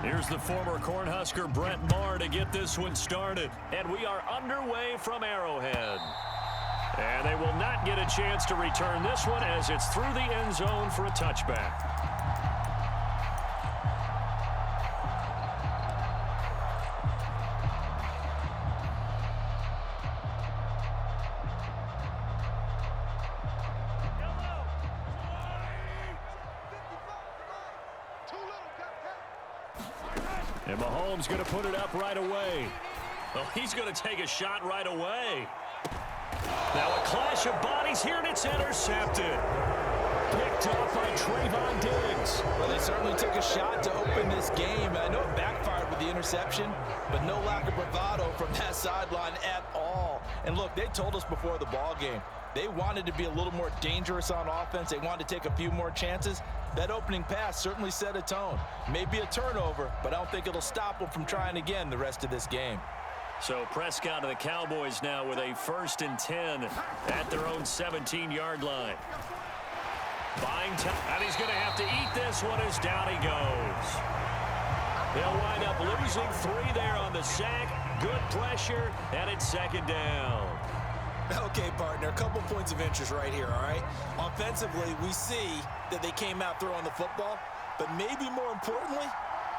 Here's the former Cornhusker Brett Maher to get this one started. And we are underway from Arrowhead. And they will not get a chance to return this one as it's through the end zone for a touchback. And Mahomes going to put it up right away. Well, he's going to take a shot right away. Now a clash of bodies here, and it's intercepted. Picked up by Trayvon Diggs. Well, they certainly took a shot to open this game. I know it backfired with the interception, but no lack of bravado from that sideline at all. And look, they told us before the ball game, they wanted to be a little more dangerous on offense. They wanted to take a few more chances. That opening pass certainly set a tone. Maybe a turnover, but I don't think it'll stop them from trying again the rest of this game. So Prescott and the Cowboys now with a 1st and 10 at their own 17-yard line. Buying time, and he's going to have to eat this one as down he goes. They'll wind up losing 3 there on the sack. Good pressure, and it's 2nd down. Okay, partner, a couple points of interest right here, all right? Offensively, we see that they came out throwing the football, but maybe more importantly,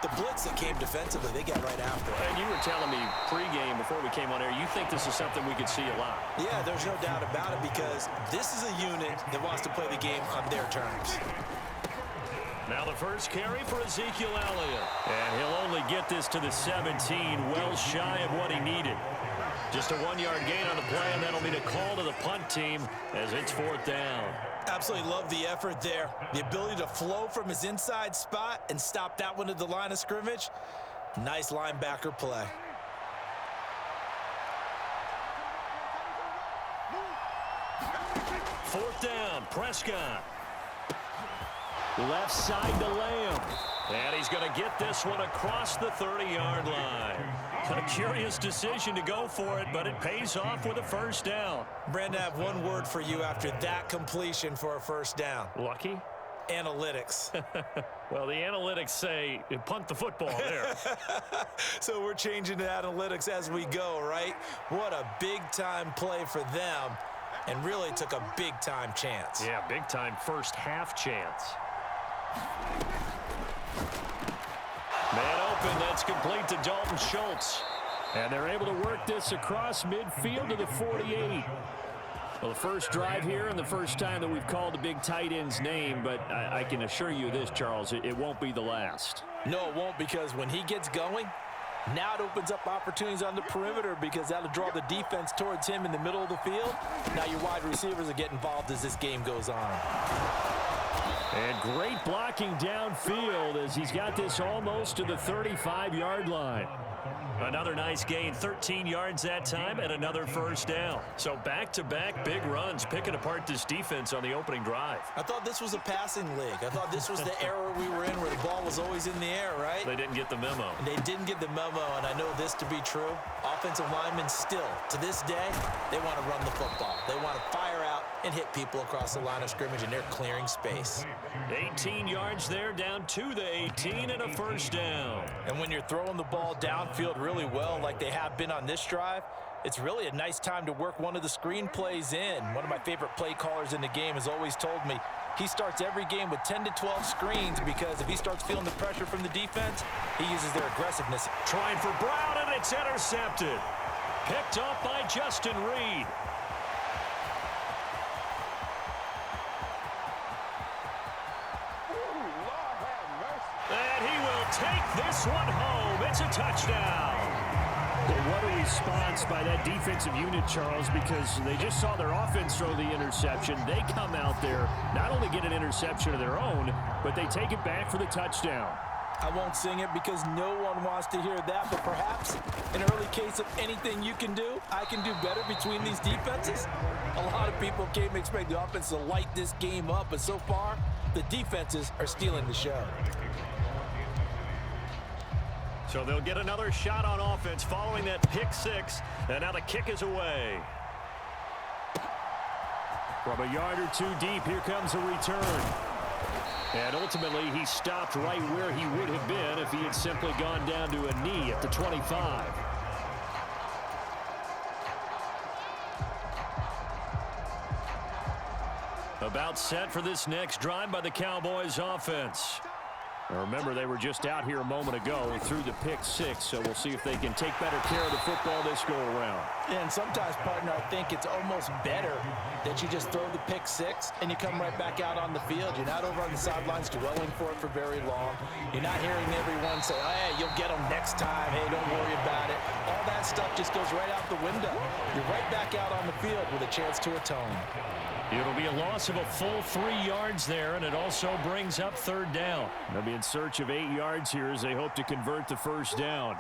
the blitz that came defensively, they got right after it. And you were telling me pregame before we came on air, you think this is something we could see a lot. Yeah, there's no doubt about it because this is a unit that wants to play the game on their terms. Now the first carry for Ezekiel Elliott. And he'll only get this to the 17, well shy of what he needed. Just a 1-yard gain on the play, and that'll mean a call to the punt team as it's 4th down. Absolutely love the effort there. The ability to flow from his inside spot and stop that one at the line of scrimmage. Nice linebacker play. Fourth down, Prescott. Left side to Lamb. And he's going to get this one across the 30-yard line. A curious decision to go for it, but it pays off with a 1st down. Brandon, I have one word for you after that completion for a 1st down. Lucky? Analytics. Well, the analytics say punt the football there. So we're changing to analytics as we go, right? What a big-time play for them, and really took a big-time chance. Yeah, big-time first half chance. Man open, that's complete to Dalton Schultz. And they're able to work this across midfield to the 48. Well, the first drive here and the first time that we've called the big tight end's name, but I can assure you this, Charles, it won't be the last. No, it won't, because when he gets going, now it opens up opportunities on the perimeter because that'll draw the defense towards him in the middle of the field. Now your wide receivers will get involved as this game goes on. And great blocking downfield as he's got this almost to the 35-yard line. Another nice gain, 13 yards that time, and another 1st down. So back-to-back big runs, picking apart this defense on the opening drive. I thought this was a passing league. I thought this was the era we were in where the ball was always in the air, right? They didn't get the memo. And they didn't get the memo, and I know this to be true. Offensive linemen still, to this day, they want to run the football. They want to fire out and hit people across the line of scrimmage, and they're clearing space. 18 yards there, down to the 18, and a 1st down. And when you're throwing the ball downfield really well like they have been on this drive, it's really a nice time to work one of the screen plays in. One of my favorite play callers in the game has always told me he starts every game with 10 to 12 screens because if he starts feeling the pressure from the defense, he uses their aggressiveness. Trying for Brown, and it's intercepted. Picked up by Justin Reed. And he will take this one home. It's a touchdown. Well, what a response by that defensive unit, Charles, because they just saw their offense throw the interception. They come out there, not only get an interception of their own, but they take it back for the touchdown. I won't sing it because no one wants to hear that, but perhaps an early case of anything you can do, I can do better between these defenses. A lot of people came expect the offense to light this game up, but so far, the defenses are stealing the show. So they'll get another shot on offense following that pick six, and now the kick is away. From a yard or two deep, here comes a return. And ultimately, he stopped right where he would have been if he had simply gone down to a knee at the 25. About set for this next drive by the Cowboys offense. Now remember, they were just out here a moment ago and threw the pick 6, so we'll see if they can take better care of the football this go-around. Yeah, and sometimes, partner, I think it's almost better that you just throw the pick 6 and you come right back out on the field. You're not over on the sidelines dwelling for it for very long. You're not hearing everyone say, oh, hey, you'll get them next time. Hey, don't worry about it. All that stuff just goes right out the window. You're right back out on the field with a chance to atone. It'll be a loss of a full 3 yards there, and it also brings up third down. They'll be in search of 8 yards here as they hope to convert the first down.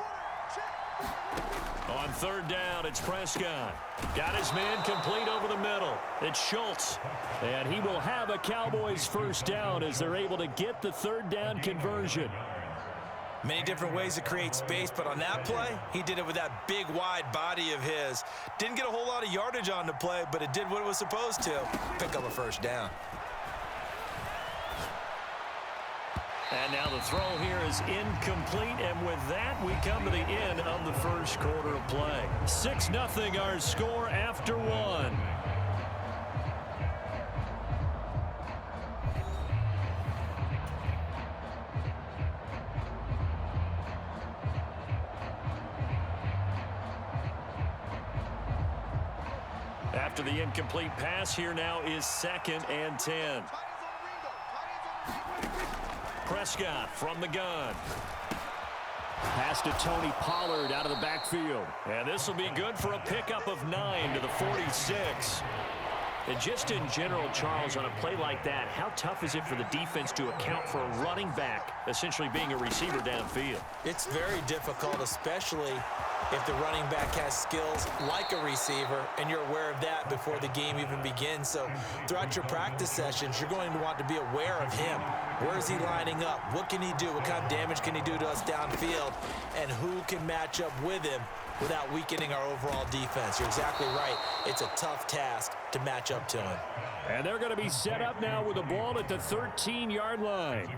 On third down, it's Prescott. Got his man complete over the middle. It's Schultz. And he will have a Cowboys first down as they're able to get the third down conversion. Many different ways to create space, but on that play, he did it with that big, wide body of his. Didn't get a whole lot of yardage on the play, but it did what it was supposed to. Pick up a first down. And now the throw here is incomplete, and with that, we come to the end of the first quarter of play. 6-0 our score after 1. After the incomplete pass, here now is 2nd and 10. Prescott from the gun. Pass to Tony Pollard out of the backfield. And this will be good for a pickup of 9 to the 46. And just in general, Charles, on a play like that, how tough is it for the defense to account for a running back essentially being a receiver downfield? It's very difficult, especially if the running back has skills like a receiver, and you're aware of that before the game even begins. So throughout your practice sessions, you're going to want to be aware of him. Where is he lining up? What can he do? What kind of damage can he do to us downfield? And who can match up with him without weakening our overall defense? You're exactly right. It's a tough task to match up to him. And they're going to be set up now with the ball at the 13-yard line.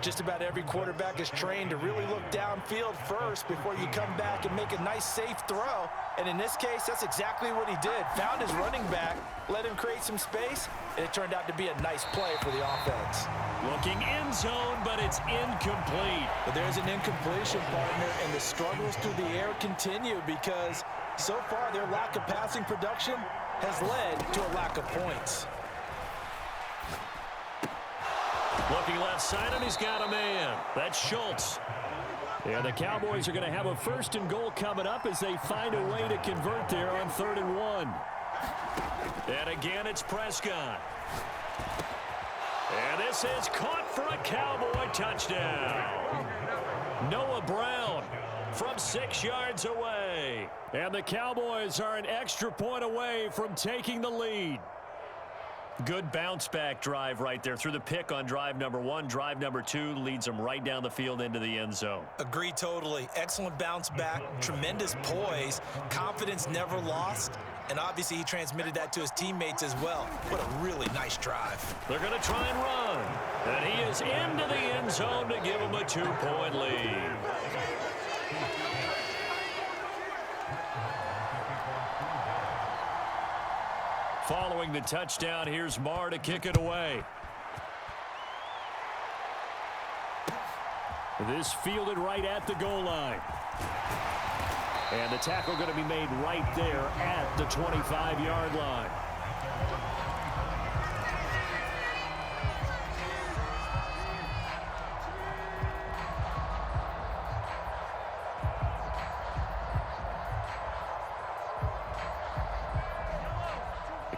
Just about every quarterback is trained to really look downfield first before you come back and make a nice, safe throw. And in this case, that's exactly what he did. Found his running back, let him create some space, and it turned out to be a nice play for the offense. Looking end zone, but it's incomplete. But there's an incompletion, partner, and the struggles through the air continue because so far their lack of passing production has led to a lack of points. Looking left side, and he's got a man. That's Schultz. Yeah, the Cowboys are going to have a 1st and goal coming up as they find a way to convert there on 3rd and 1. And again, it's Prescott. And this is caught for a Cowboy touchdown. Noah Brown from 6 yards away. And the Cowboys are an extra point away from taking the lead. Good bounce-back drive right there through the pick on drive number 1. Drive number 2 leads them right down the field into the end zone. Agree totally. Excellent bounce back, tremendous poise, confidence never lost, and obviously he transmitted that to his teammates as well. What a really nice drive. They're going to try and run. And he is into the end zone to give them a 2-point lead. Following the touchdown, here's Marr to kick it away. This fielded right at the goal line. And the tackle going to be made right there at the 25-yard line.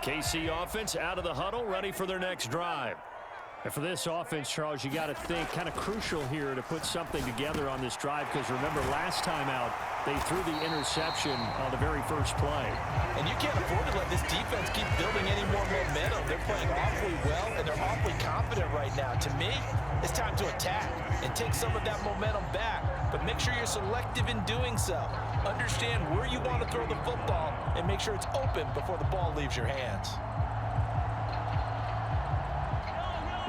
KC offense out of the huddle, ready for their next drive. And for this offense, Charles, you got to think kind of crucial here to put something together on this drive because remember last time out, they threw the interception on the very first play. And you can't afford to let this defense keep building any more momentum. They're playing awfully well, and they're awfully confident right now. To me, it's time to attack and take some of that momentum back. But make sure you're selective in doing so. Understand where you want to throw the football and make sure it's open before the ball leaves your hands.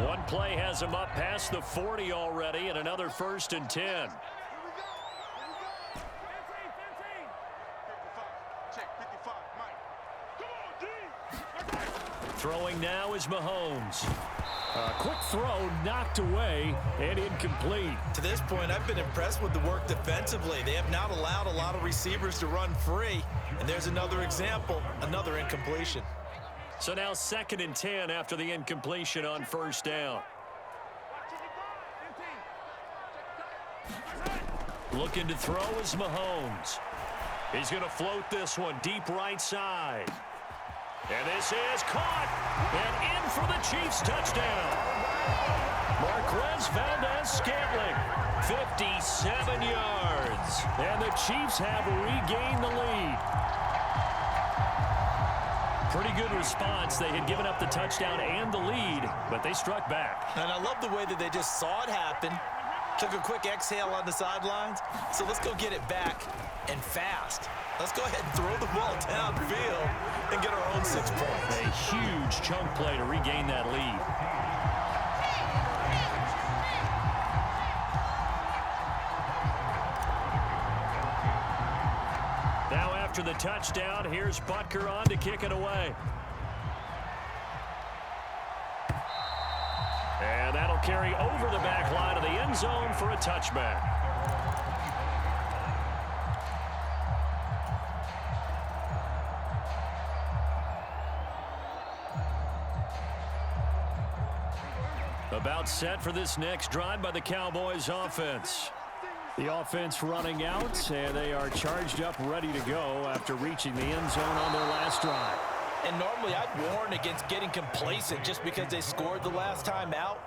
One play has him up past the 40 already, and another 1st and 10. Throwing now is Mahomes. Quick throw knocked away and incomplete. To this point, I've been impressed with the work defensively. They have not allowed a lot of receivers to run free. And there's another example, another incompletion. So now 2nd and 10 after the incompletion on 1st down. Looking to throw is Mahomes. He's going to float this one deep right side. And this is caught and in for the Chiefs touchdown. Marquez Valdez-Scantling, 57 yards. And the Chiefs have regained the lead. Pretty good response. They had given up the touchdown and the lead, but they struck back. And I love the way that they just saw it happen. Took a quick exhale on the sidelines. So let's go get it back and fast. Let's go ahead and throw the ball downfield and get our own 6 points. A huge chunk play to regain that lead. Now after the touchdown, here's Butker on to kick it away. And that'll carry over the back line of the end zone for a touchback. About set for this next drive by the Cowboys offense. The offense running out, and they are charged up, ready to go after reaching the end zone on their last drive. And normally I'd warn against getting complacent just because they scored the last time out.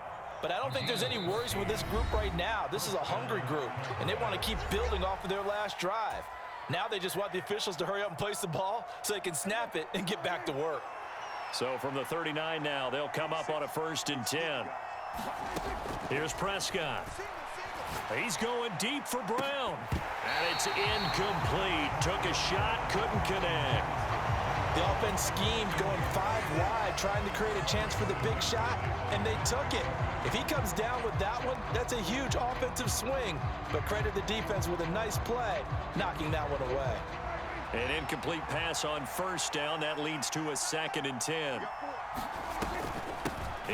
But I don't think there's any worries with this group right now. This is a hungry group, and they want to keep building off of their last drive. Now they just want the officials to hurry up and place the ball so they can snap it and get back to work. So from the 39 now, they'll come up on a 1st and 10. Here's Prescott. He's going deep for Brown. And it's incomplete. Took a shot, couldn't connect. The offense schemed going 5 wide, trying to create a chance for the big shot, and they took it. If he comes down with that one, that's a huge offensive swing. But credit the defense with a nice play, knocking that one away. An incomplete pass on 1st down. That leads to a 2nd and 10.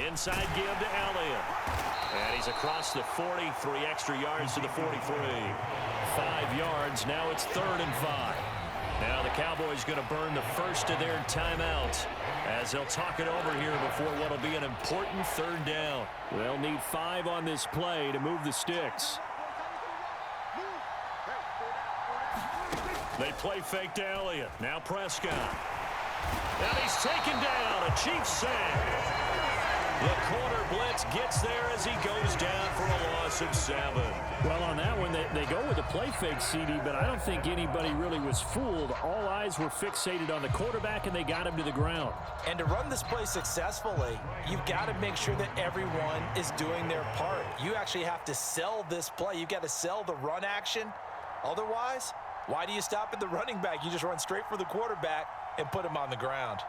Inside give to Elliott. And he's across the 40, 3 extra yards to the 43. 5 yards, now it's 3rd and 5. Now the Cowboys going to burn the first of their timeouts as they'll talk it over here before what will be an important 3rd down. They'll need 5 on this play to move the sticks. They play fake to Elliott. Now Prescott. And he's taken down. A Chiefs sack. The corner blitz gets there as he goes down for a loss of 7. Well, on that one, they go with the play fake, CD, but I don't think anybody really was fooled. All eyes were fixated on the quarterback, and they got him to the ground. And to run this play successfully, you've got to make sure that everyone is doing their part. You actually have to sell this play. You've got to sell the run action. Otherwise, why do you stop at the running back? You just run straight for the quarterback and put him on the ground.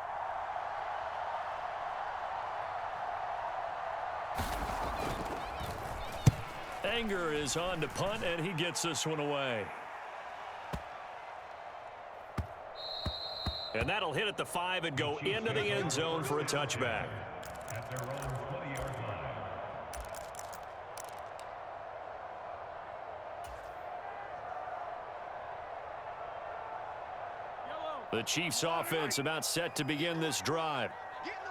Anger is on to punt, and he gets this one away. And that'll hit at the 5 and go into the end zone for a touchback. At their own 20-yard line. The Chiefs offense about set to begin this drive.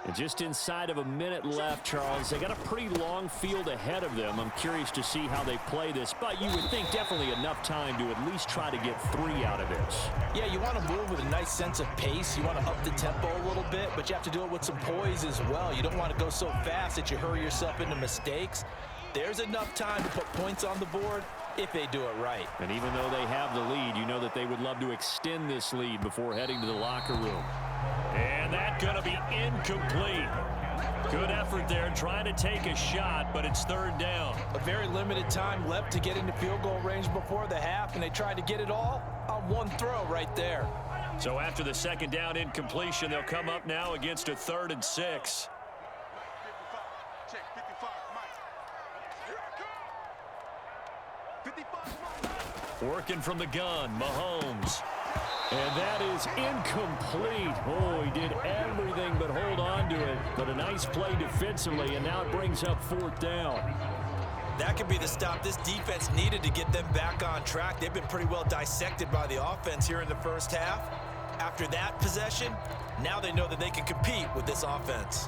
And just inside of a minute left, Charles. They got a pretty long field ahead of them. I'm curious to see how they play this, but you would think definitely enough time to at least try to get 3 out of this. Yeah, you want to move with a nice sense of pace. You want to up the tempo a little bit, but you have to do it with some poise as well. You don't want to go so fast that you hurry yourself into mistakes. There's enough time to put points on the board if they do it right. And even though they have the lead, you know that they would love to extend this lead before heading to the locker room. And that's going to be incomplete. Good effort there trying to take a shot, but it's 3rd down. A very limited time left to get into field goal range before the half, and they tried to get it all on one throw right there. So after the 2nd down incompletion, they'll come up now against a 3rd and 6. Working from the gun, Mahomes. And that is incomplete. Oh, he did everything but hold on to it. But a nice play defensively, and now it brings up 4th down. That could be the stop this defense needed to get them back on track. They've been pretty well dissected by the offense here in the first half. After that possession, now they know that they can compete with this offense.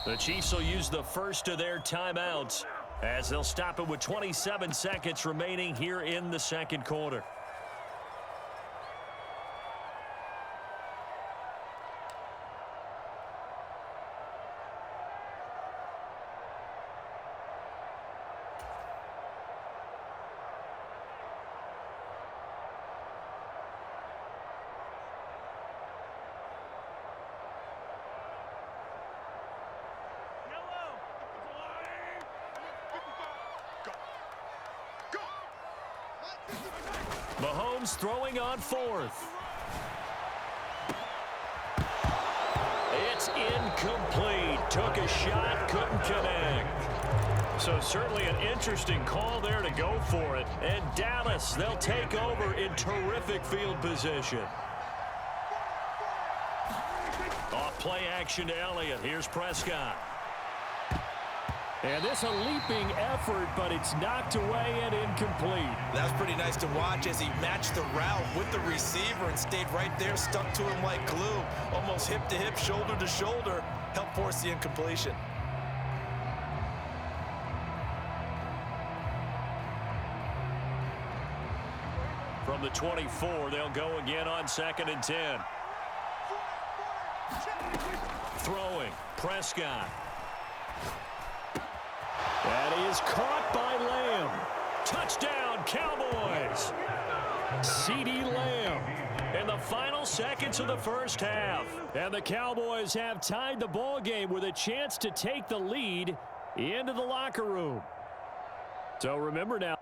The Chiefs will use the first of their timeouts as they'll stop it with 27 seconds remaining here in the second quarter. Mahomes throwing on 4th. It's incomplete. Took a shot, couldn't connect. So certainly an interesting call there to go for it. And Dallas, they'll take over in terrific field position. Off play action to Elliott. Here's Prescott. And this a leaping effort, but it's knocked away and incomplete. That's pretty nice to watch as he matched the route with the receiver and stayed right there, stuck to him like glue. Almost hip to hip, shoulder to shoulder, helped force the incompletion. From the 24, they'll go again on 2nd and 10. Throwing, Prescott. That is caught by Lamb. Touchdown, Cowboys. CeeDee Lamb. In the final seconds of the first half. And the Cowboys have tied the ball game with a chance to take the lead into the locker room. So remember now.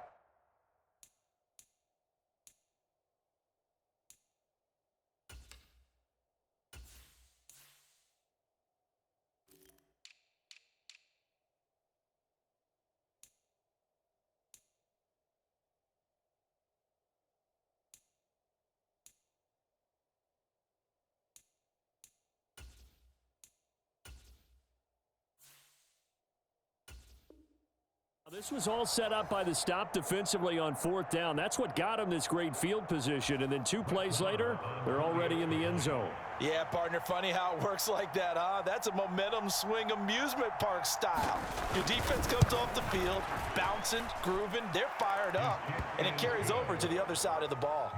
This was all set up by the stop defensively on 4th down. That's what got him this great field position. And then 2 plays later, they're already in the end zone. Yeah, partner, funny how it works like that, huh? That's a momentum swing amusement park style. Your defense comes off the field, bouncing, grooving, they're fired up, and it carries over to the other side of the ball.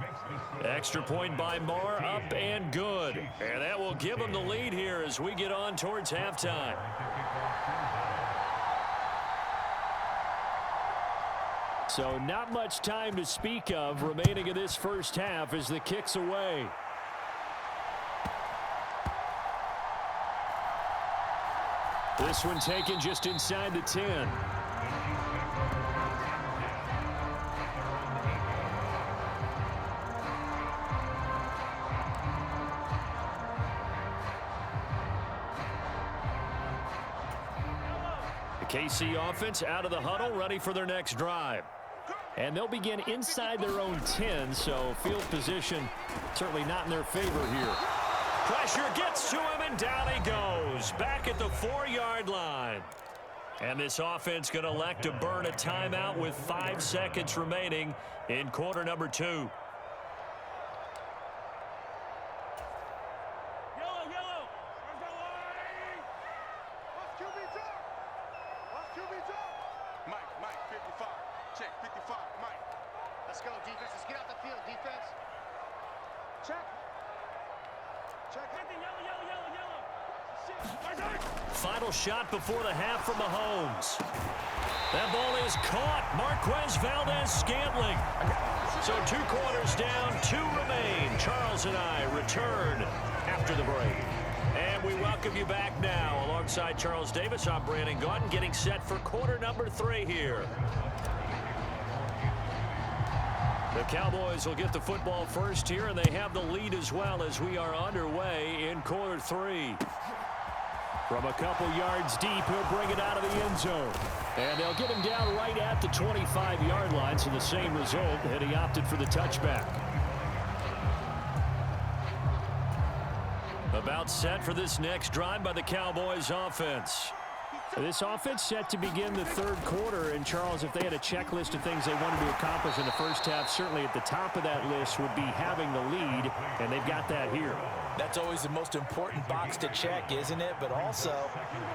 Extra point by Marr, up and good. And that will give them the lead here as we get on towards halftime. So not much time to speak of remaining in this first half as the kick's away. This one taken just inside the 10. The KC offense out of the huddle, ready for their next drive. And they'll begin inside their own 10, so field position certainly not in their favor here. Pressure gets to him, and down he goes. Back at the 4-yard line. And this offense going to elect to burn a timeout with 5 seconds remaining in quarter number 2. Final shot before the half from Mahomes. That ball is caught. Marquez Valdez-Scantling. So 2 quarters down, 2 remain. Charles and I return after the break. And we welcome you back now. Alongside Charles Davis, I'm Brandon Gaudin, getting set for quarter number 3 here. The Cowboys will get the football first here, and they have the lead as well as we are underway in quarter 3. From a couple yards deep, he'll bring it out of the end zone. And they'll get him down right at the 25-yard line, so the same result, and he opted for the touchback. About set for this next drive by the Cowboys offense. This offense set to begin the 3rd quarter, and Charles, if they had a checklist of things they wanted to accomplish in the first half, certainly at the top of that list would be having the lead, and they've got that here. That's always the most important box to check, isn't it? But also,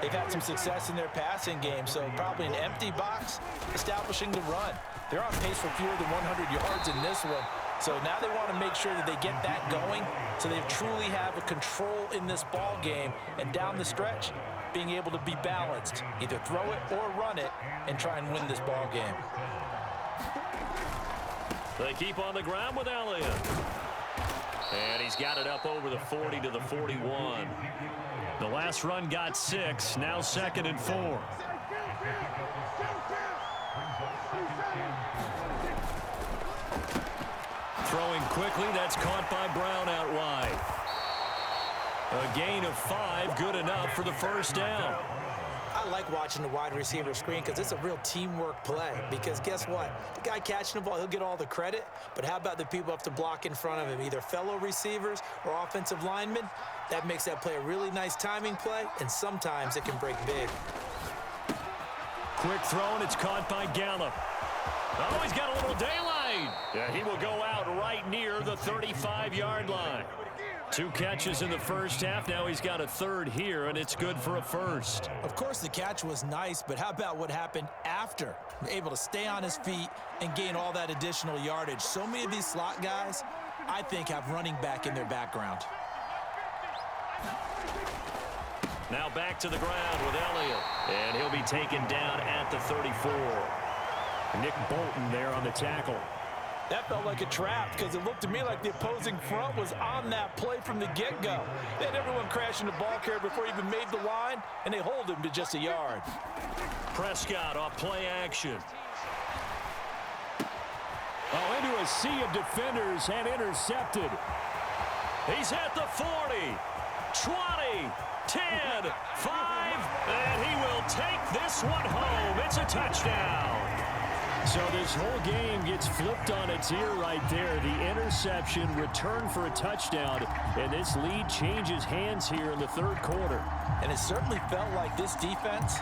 they've had some success in their passing game, so probably an empty box establishing the run. They're on pace for fewer than 100 yards in this one, so now they want to make sure that they get that going so they truly have a control in this ball game, and down the stretch, being able to be balanced, either throw it or run it, and try and win this ball game. They keep on the ground with Elliott. And he's got it up over the 40 to the 41. The last run got 6, now 2nd and 4. Throwing quickly, that's caught by Brown out wide. A gain of 5, good enough for the first down. I like watching the wide receiver screen because it's a real teamwork play. Because guess what? The guy catching the ball, he'll get all the credit. But how about the people up to block in front of him, either fellow receivers or offensive linemen? That makes that play a really nice timing play, and sometimes it can break big. Quick throw, and it's caught by Gallup. Oh, he's got a little daylight. Yeah, he will go out right near the 35-yard line. 2 catches in the first half. Now he's got a 3rd here, and it's good for a 1st. Of course, the catch was nice, but how about what happened after? Able to stay on his feet and gain all that additional yardage. So many of these slot guys, I think, have running back in their background. Now back to the ground with Elliott, and he'll be taken down at the 34. Nick Bolton there on the tackle. That felt like a trap because it looked to me like the opposing front was on that play from the get-go. They had everyone crashing the ball carrier before he even made the line, and they hold him to just a yard. Prescott off play action. Oh, into a sea of defenders and intercepted. He's at the 40, 20, 10, 5, and he will take this one home. It's a touchdown. So this whole game gets flipped on its ear right there. The interception, return for a touchdown, and this lead changes hands here in the 3rd quarter. And it certainly felt like this defense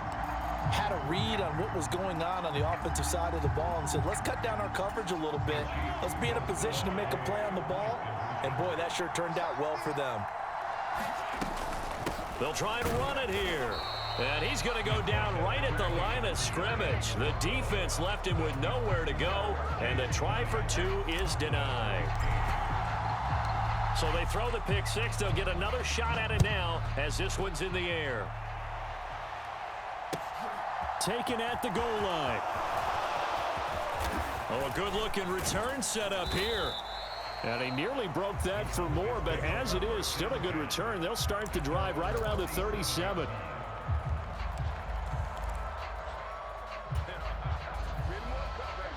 had a read on what was going on the offensive side of the ball and said, let's cut down our coverage a little bit. Let's be in a position to make a play on the ball. And, boy, that sure turned out well for them. They'll try and run it here. And he's going to go down right at the line of scrimmage. The defense left him with nowhere to go, and the try for 2 is denied. So they throw the pick 6. They'll get another shot at it now as this one's in the air. Taken at the goal line. Oh, a good-looking return set up here. And he nearly broke that for more, but as it is, still a good return. They'll start the drive right around the 37.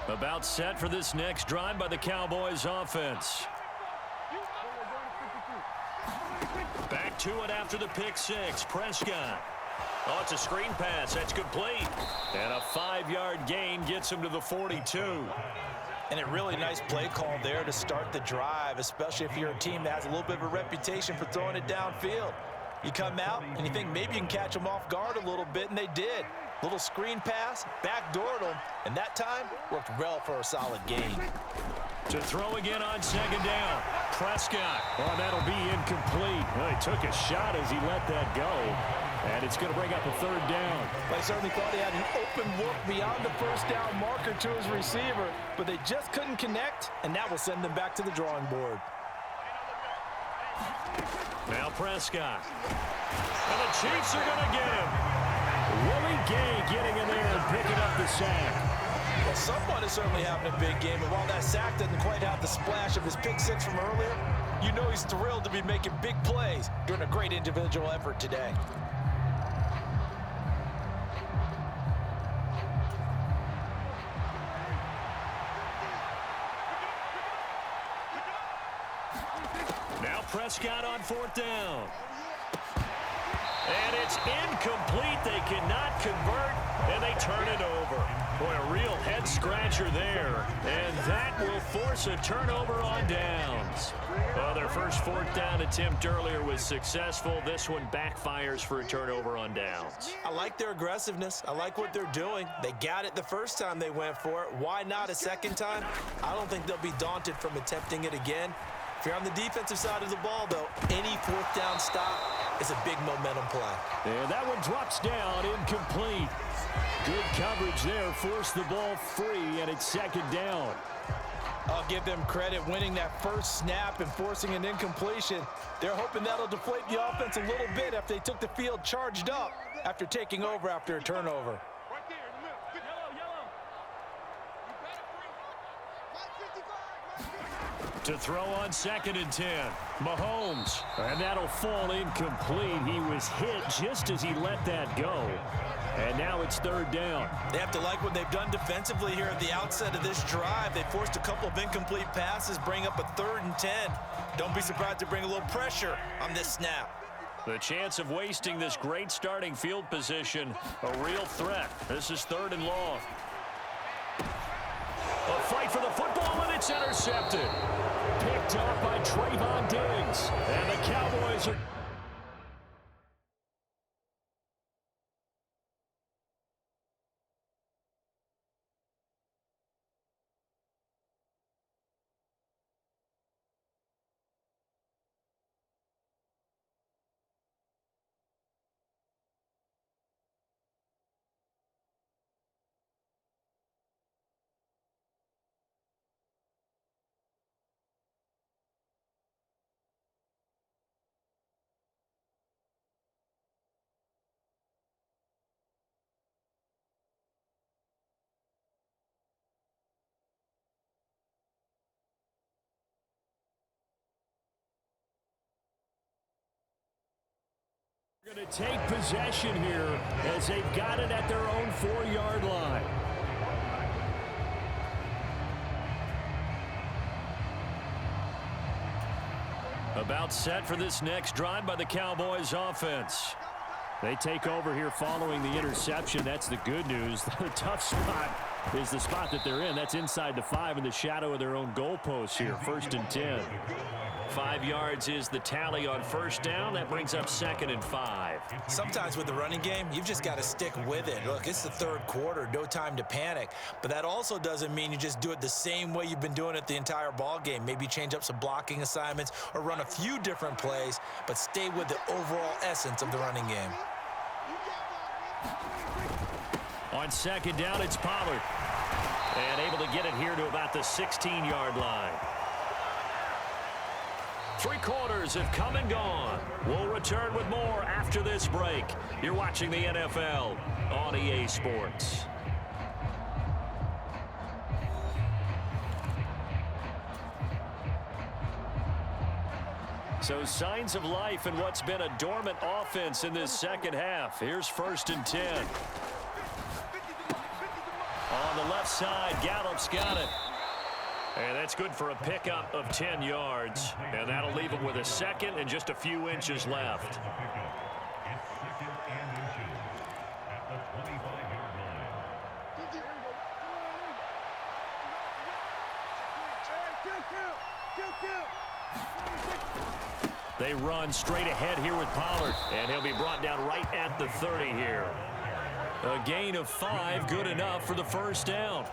About set for this next drive by the Cowboys offense. Back to it after the pick 6. Prescott. Oh, it's a screen pass. That's complete. And a 5-yard gain gets him to the 42. And a really nice play call there to start the drive, especially if you're a team that has a little bit of a reputation for throwing it downfield. You come out and you think maybe you can catch them off guard a little bit, and they did. Little screen pass, backdoored them, and that time worked well for a solid gain. To throw again on 2nd down. Prescott. Oh, that'll be incomplete. Well, he took a shot as he let that go. And it's going to bring up a 3rd down. They certainly thought he had an open look beyond the first down marker to his receiver, but they just couldn't connect, and that will send them back to the drawing board. Now Prescott. And the Chiefs are going to get him. Willie Gay getting in there and picking up the sack. Well, someone is certainly having a big game, and while that sack doesn't quite have the splash of his pick six from earlier, you know he's thrilled to be making big plays during a great individual effort today. Now Prescott on 4th down. And it's incomplete. They cannot convert, and they turn it over. Boy, a real head-scratcher there. And that will force a turnover on downs. Well, their first 4th down attempt earlier was successful. This one backfires for a turnover on downs. I like their aggressiveness. I like what they're doing. They got it the first time they went for it. Why not a second time? I don't think they'll be daunted from attempting it again. If you're on the defensive side of the ball, though, any 4th down stop is a big momentum play. And that one drops down, incomplete. Good coverage there, forced the ball free, and it's 2nd down. I'll give them credit winning that first snap and forcing an incompletion. They're hoping that'll deflate the offense a little bit if they took the field charged up after taking over after a turnover. To throw on 2nd and 10. Mahomes. And that'll fall incomplete. He was hit just as he let that go. And now it's 3rd down. They have to like what they've done defensively here at the outset of this drive. They forced a couple of incomplete passes, bring up a 3rd and 10. Don't be surprised to bring a little pressure on this snap. The chance of wasting this great starting field position, a real threat. This is 3rd and long. A fight for the football, and it's intercepted. Picked up by Trayvon Diggs. And the Cowboys are... Going to take possession here as they've got it at their own 4-yard line. About set for this next drive by the Cowboys offense. They take over here following the interception. That's the good news. The tough spot is the spot that they're in. That's inside the 5 in the shadow of their own goalpost here. 1st and 10. 5 yards is the tally on 1st down. That brings up 2nd and 5. Sometimes with the running game, you've just got to stick with it. Look, it's the 3rd quarter, no time to panic. But that also doesn't mean you just do it the same way you've been doing it the entire ball game. Maybe change up some blocking assignments or run a few different plays, but stay with the overall essence of the running game. On 2nd down, it's Pollard. And able to get it here to about the 16-yard line. 3 quarters have come and gone. We'll return with more after this break. You're watching the NFL on EA Sports. So signs of life in what's been a dormant offense in this second half. Here's 1st and 10. On the left side, Gallup's got it. And that's good for a pickup of 10 yards. And that'll leave him with a 2nd and just a few inches left. They run straight ahead here with Pollard. And he'll be brought down right at the 30 here. A gain of 5, good enough for the 1st down.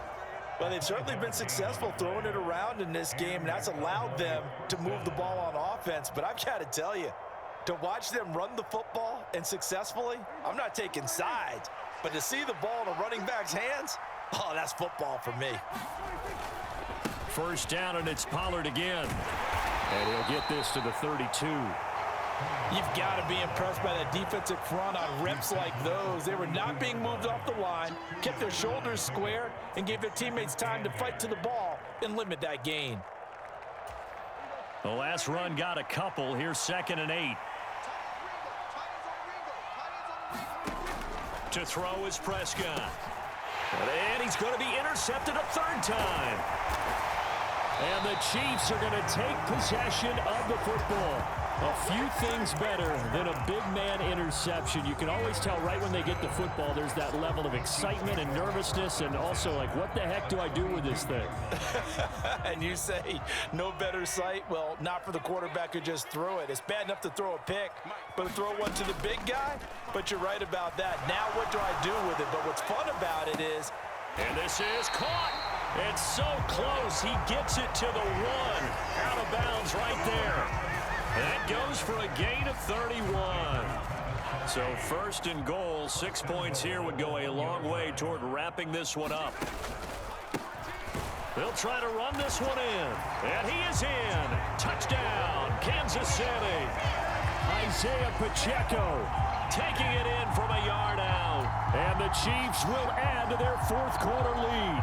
Well, they've certainly been successful throwing it around in this game, and that's allowed them to move the ball on offense. But I've got to tell you, to watch them run the football and successfully, I'm not taking sides, but to see the ball in a running back's hands, oh, that's football for me. First down, and it's Pollard again. And he'll get this to the 32. You've got to be impressed by that defensive front on reps like those. They were not being moved off the line, kept their shoulders square, and gave their teammates time to fight to the ball and limit that gain. The last run got a couple. Here's 2nd and 8. To throw is Prescott. And he's going to be intercepted a 3rd time. And the Chiefs are going to take possession of the football. A few things better than a big man interception. You can always tell right when they get the football, there's that level of excitement and nervousness, and also like, what the heck do I do with this thing? And you say, no better sight? Well, not for the quarterback who just threw it. It's bad enough to throw a pick, but to throw one to the big guy? But you're right about that. Now what do I do with it? But what's fun about it is... And this is caught. It's so close. He gets it to the 1. Out of bounds right there. That goes for a gain of 31. So 1st and goal, 6 points here would go a long way toward wrapping this one up. They'll try to run this one in. And he is in. Touchdown, Kansas City. Isaiah Pacheco taking it in from a yard out. And the Chiefs will add to their 4th quarter lead.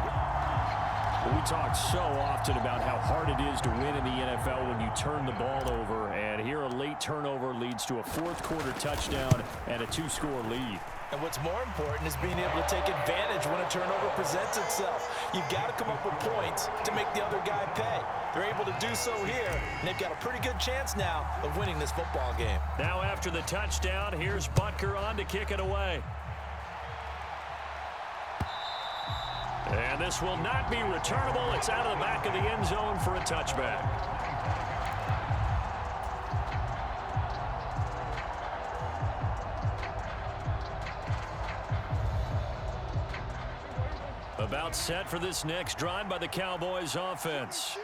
We talk so often about how hard it is to win in the NFL when you turn the ball over, and here a late turnover leads to a 4th quarter touchdown and a 2-score lead. And what's more important is being able to take advantage when a turnover presents itself. You've got to come up with points to make the other guy pay. They're able to do so here, and they've got a pretty good chance now of winning this football game. Now after the touchdown, here's Butker on to kick it away. And this will not be returnable. It's out of the back of the end zone for a touchback. About set for this next drive by the Cowboys offense.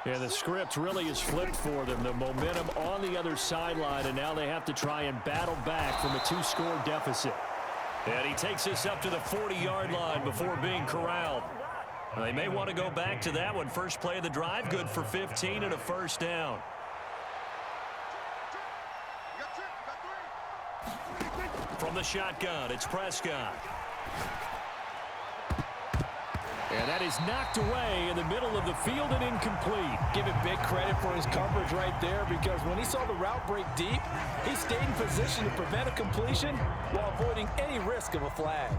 Yeah, the script really is flipped for them. The momentum on the other sideline, and now they have to try and battle back from a 2-score deficit. And he takes this up to the 40-yard line before being corralled. They may want to go back to that one. First play of the drive, good for 15 and a 1st down. From the shotgun, it's Prescott. And that is knocked away in the middle of the field and incomplete. Give him big credit for his coverage right there, because when he saw the route break deep, he stayed in position to prevent a completion while avoiding any risk of a flag.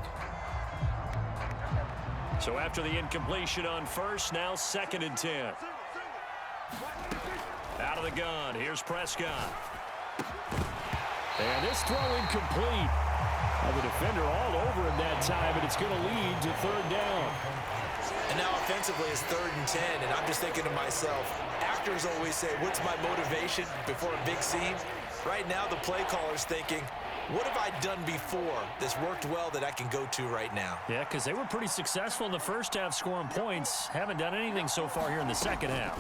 So after the incompletion on 1st, now 2nd and 10. Out of the gun, here's Prescott. And this throw incomplete. The defender all over him that time, and it's going to lead to 3rd down. And now offensively it's 3rd and 10, and I'm just thinking to myself, actors always say, what's my motivation before a big scene? Right now the play caller's thinking, what have I done before that's worked well that I can go to right now? Yeah, because they were pretty successful in the first half scoring points. Haven't done anything so far here in the second half.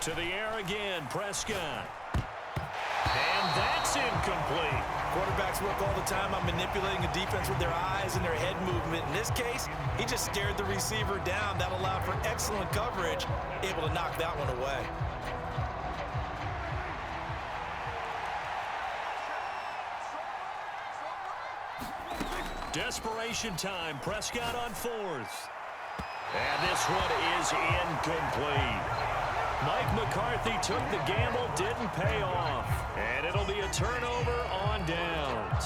To the air again, Prescott. And that's incomplete. Quarterbacks work all the time on manipulating a defense with their eyes and their head movement. In this case, he just stared the receiver down. That allowed for excellent coverage, able to knock that one away. Desperation time. Prescott on 4th. And this one is incomplete. Mike McCarthy took the gamble, didn't pay off. And it'll be a turnover on downs.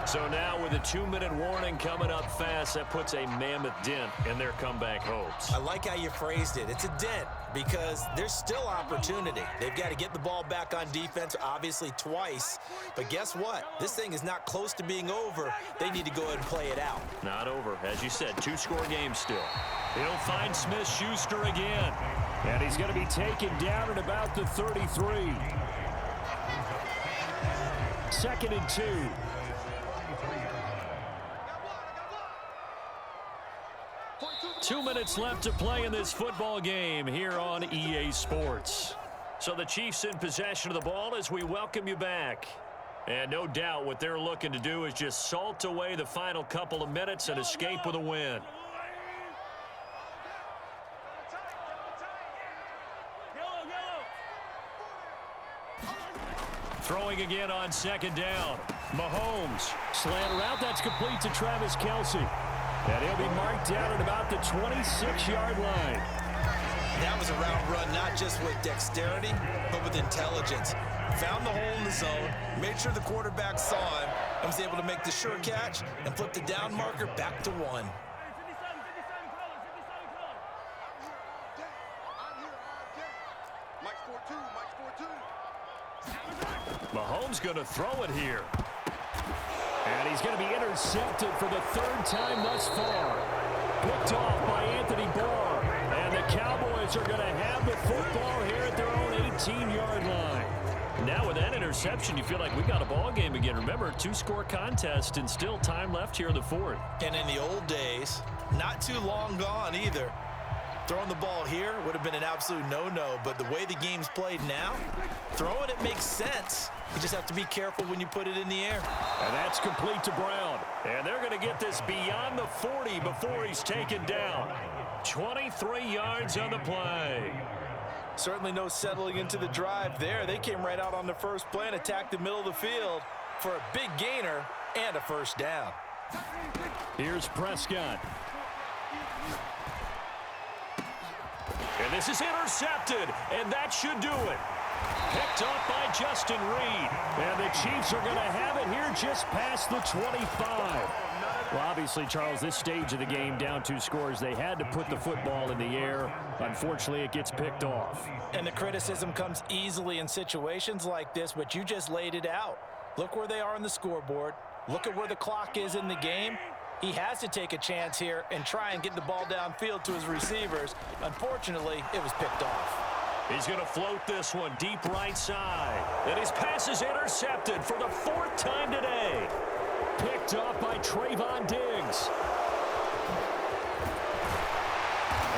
So now with a 2-minute warning coming up fast, that puts a mammoth dent in their comeback hopes. I like how you phrased it. It's a dent because there's still opportunity. They've got to get the ball back on defense, obviously twice. But guess what? This thing is not close to being over. They need to go ahead and play it out. Not over. As you said, 2-score game still. He'll find Smith-Schuster again. And he's going to be taken down at about the 33. 2nd and 2. Two minutes left to play in this football game here on EA Sports. So the Chiefs in possession of the ball as we welcome you back. And no doubt what they're looking to do is just salt away the final couple of minutes and escape with a win. Throwing again on second down. Mahomes. Slant route, that's complete to Travis Kelce. And he'll be marked down at about the 26-yard line. That was a route run, not just with dexterity, but with intelligence. Found the hole in the zone, made sure the quarterback saw him, and was able to make the sure catch and flip the down marker back to 1. Mahomes going to throw it here. And he's going to be intercepted for the third time thus far. Picked off by Anthony Barr. And the Cowboys are going to have the football here at their own 18-yard line. Now with that interception, you feel like we got a ball game again. Remember, 2-score contest and still time left here in the fourth. And in the old days, not too long gone either, throwing the ball here would have been an absolute no-no, but the way the game's played now, throwing it makes sense. You just have to be careful when you put it in the air. And that's complete to Brown. And they're going to get this beyond the 40 before he's taken down. 23 yards on the play. Certainly no settling into the drive there. They came right out on the first play and attacked the middle of the field for a big gainer and a first down. Here's Prescott. And this is intercepted, and that should do it. Picked up by Justin Reed. And the Chiefs are going to have it here just past the 25. Well, obviously, Charles, this stage of the game, down 2 scores, they had to put the football in the air. Unfortunately, it gets picked off. And the criticism comes easily in situations like this, but you just laid it out. Look where they are on the scoreboard. Look at where the clock is in the game. He has to take a chance here and try and get the ball downfield to his receivers. Unfortunately, it was picked off. He's going to float this one deep right side. And his pass is intercepted for the 4th time today. Picked off by Trayvon Diggs.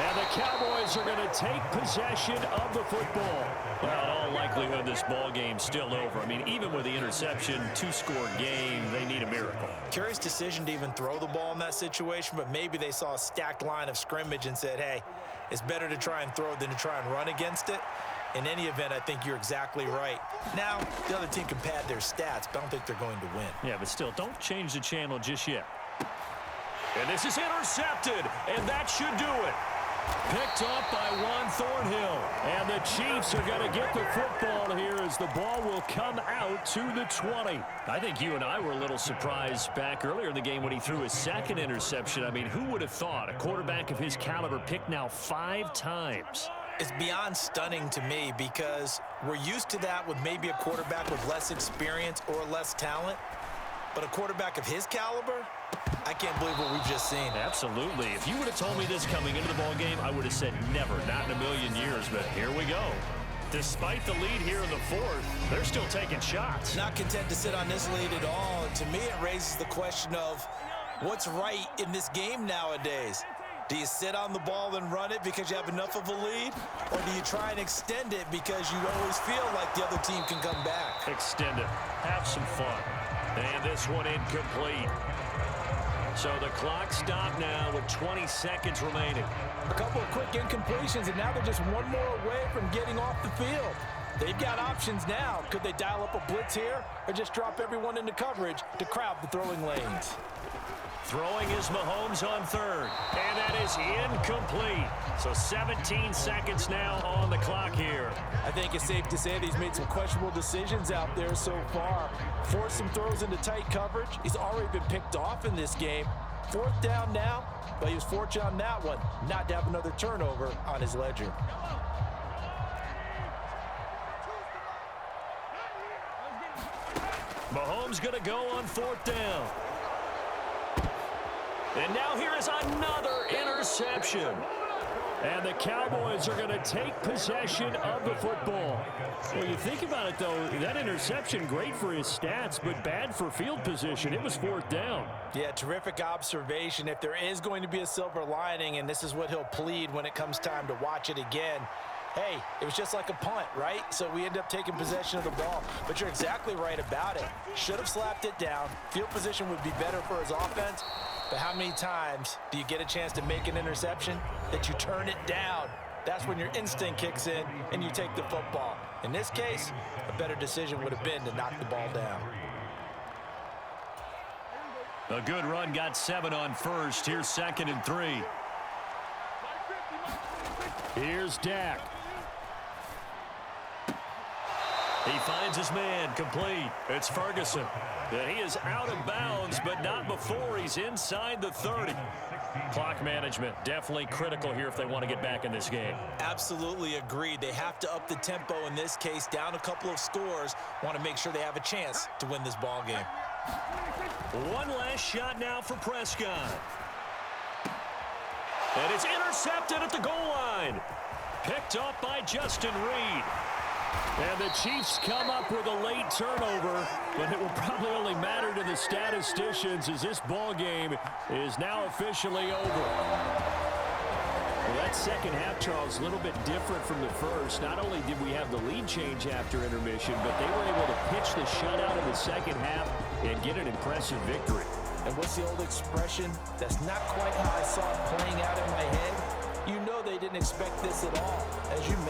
And the Cowboys are going to take possession of the football. Well, in all likelihood, this ball game's still over. I mean, even with the interception, 2-score game, they need a miracle. Curious decision to even throw the ball in that situation, but maybe they saw a stacked line of scrimmage and said, hey, it's better to try and throw than to try and run against it. In any event, I think you're exactly right. Now, the other team can pad their stats, but I don't think they're going to win. Yeah, but still, don't change the channel just yet. And this is intercepted, and that should do it. Picked off by Juan Thornhill. And the Chiefs are going to get the football here as the ball will come out to the 20. I think you and I were a little surprised back earlier in the game when he threw his 2nd interception. I mean, who would have thought a quarterback of his caliber picked now 5 times? It's beyond stunning to me because we're used to that with maybe a quarterback with less experience or less talent. But a quarterback of his caliber, I can't believe what we've just seen. Absolutely. If you would have told me this coming into the ball game, I would have said never, not in a million years. But here we go. Despite the lead here in the 4th, they're still taking shots. Not content to sit on this lead at all. And to me, it raises the question of what's right in this game nowadays. Do you sit on the ball and run it because you have enough of a lead? Or do you try and extend it because you always feel like the other team can come back? Extend it. Have some fun. And this one incomplete. So the clock stopped now with 20 seconds remaining. A couple of quick incompletions, and now they're just one more away from getting off the field. They've got options now. Could they dial up a blitz here or just drop everyone into coverage to crowd the throwing lanes? Throwing is Mahomes on 3rd, and that is incomplete. So 17 seconds now on the clock here. I think it's safe to say that he's made some questionable decisions out there so far. Forced some throws into tight coverage. He's already been picked off in this game. 4th down now, but he was fortunate on that one not to have another turnover on his ledger. Mahomes going to go on 4th down. And now here is another interception. And the Cowboys are going to take possession of the football. Well, you think about it, though, that interception, great for his stats, but bad for field position. It was 4th down. Yeah, terrific observation. If there is going to be a silver lining, and this is what he'll plead when it comes time to watch it again, hey, it was just like a punt, right? So we end up taking possession of the ball. But you're exactly right about it. Should have slapped it down. Field position would be better for his offense. But how many times do you get a chance to make an interception that you turn it down? That's when your instinct kicks in and you take the football. In this case, a better decision would have been to knock the ball down. A good run got 7 on first. Here's 2nd and 3. Here's Dak. He finds his man, complete. It's Ferguson. And he is out of bounds, but not before he's inside the 30. Clock management, definitely critical here if they want to get back in this game. Absolutely agreed. They have to up the tempo in this case, down a couple of scores. Want to make sure they have a chance to win this ball game. One last shot now for Prescott. And it's intercepted at the goal line. Picked up by Justin Reed. And the Chiefs come up with a late turnover, but it will probably only matter to the statisticians as this ball game is now officially over. Well, that second half, Charles, a little bit different from the first. Not only did we have the lead change after intermission, but they were able to pitch the shutout in the second half and get an impressive victory. And what's the old expression? That's not quite how I saw it playing out in my head. You know they didn't expect this at all. As you mentioned,